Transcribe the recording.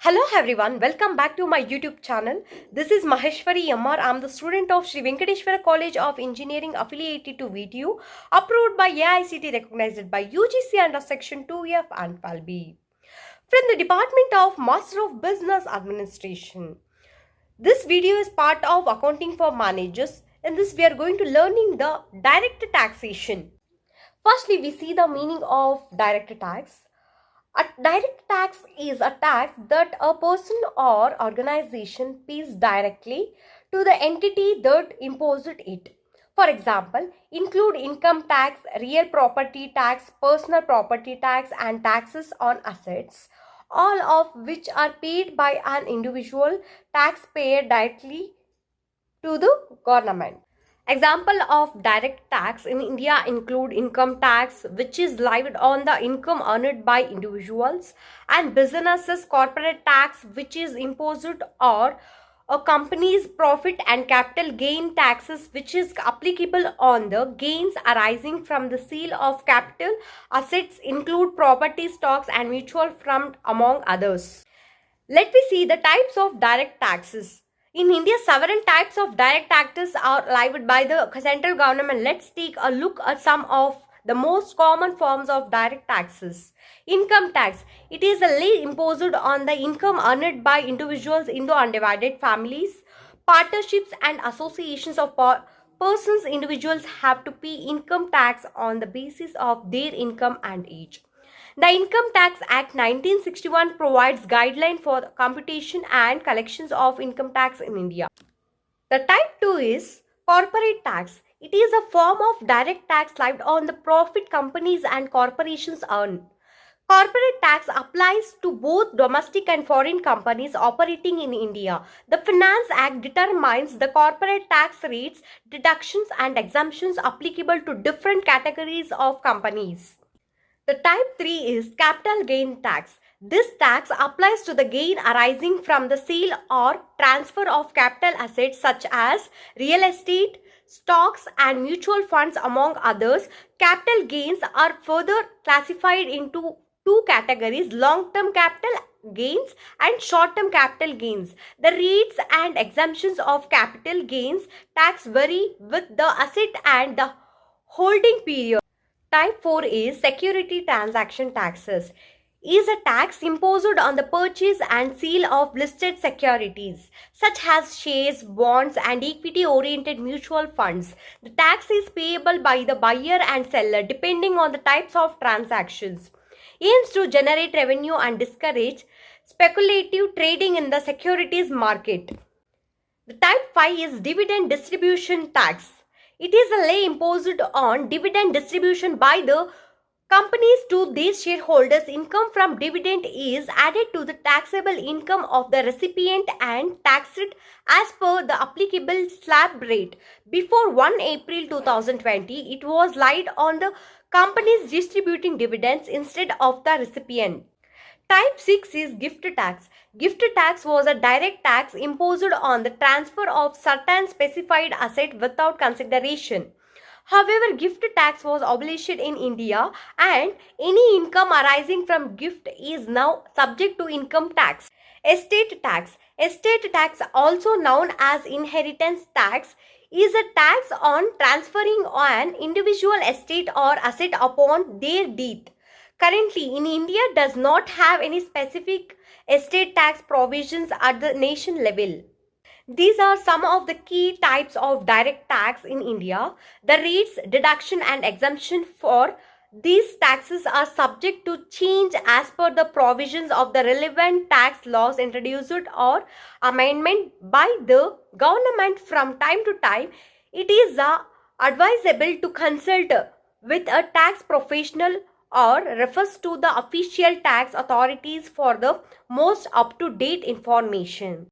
Hello everyone, welcome back to my YouTube channel. This is Maheshwari Yammar. I am the student of Sri Venkateshwara College of Engineering affiliated to VTU, approved by AICTE, recognized by UGC under Section 2F and 12B. From the Department of Master of Business Administration. This video is part of Accounting for Managers. In this we are going to learning the direct taxation. Firstly, we see the meaning of direct tax. A direct tax is a tax that a person or organization pays directly to the entity that imposed it. For example, include income tax, real property tax, personal property tax, and taxes on assets, all of which are paid by an individual taxpayer directly to the government. Example of direct tax in India include income tax, which is levied on the income earned by individuals, and businesses, corporate tax, which is imposed or a company's profit, and capital gain taxes, which is applicable on the gains arising from the sale of capital assets, include property, stocks, and mutual fund, among others. Let me see the types of direct taxes. In India, several types of direct taxes are levied by the central government. Let's take a look at some of the most common forms of direct taxes. Income tax. It is a levy imposed on the income earned by individuals in the undivided families, partnerships, and associations of persons. Individuals have to pay income tax on the basis of their income and age. The Income Tax Act 1961 provides guidelines for the computation and collections of income tax in India. The type 2 is corporate tax. It is a form of direct tax levied on the profit companies and corporations earn. Corporate tax applies to both domestic and foreign companies operating in India. The Finance Act determines the corporate tax rates, deductions, and exemptions applicable to different categories of companies. The type 3 is capital gain tax. This tax applies to the gain arising from the sale or transfer of capital assets such as real estate, stocks, and mutual funds, among others. Capital gains are further classified into two categories: long-term capital gains and short-term capital gains. The rates and exemptions of capital gains tax vary with the asset and the holding period. Type 4 is security transaction taxes. Is a tax imposed on the purchase and sale of listed securities such as shares, bonds, and equity-oriented mutual funds. The tax is payable by the buyer and seller depending on the types of transactions. Aims to generate revenue and discourage speculative trading in the securities market. The type 5 is dividend distribution tax. It is a levy imposed on dividend distribution by the companies to their shareholders. Income from dividend is added to the taxable income of the recipient and taxed as per the applicable slab rate. Before 1 April 2020, it was laid on the companies distributing dividends instead of the recipient. Type 6 is gift tax. Gift tax was a direct tax imposed on the transfer of certain specified asset without consideration. However, gift tax was abolished in India and any income arising from gift is now subject to income tax. Estate tax. Estate tax, also known as inheritance tax, is a tax on transferring an individual estate or asset upon their death. Currently, in India does not have any specific estate tax provisions at the nation level. These are some of the key types of direct tax in India. The rates, deduction, and exemption for these taxes are subject to change as per the provisions of the relevant tax laws introduced or amendment by the government from time to time. It is advisable to consult with a tax professional or refers to the official tax authorities for the most up-to-date information.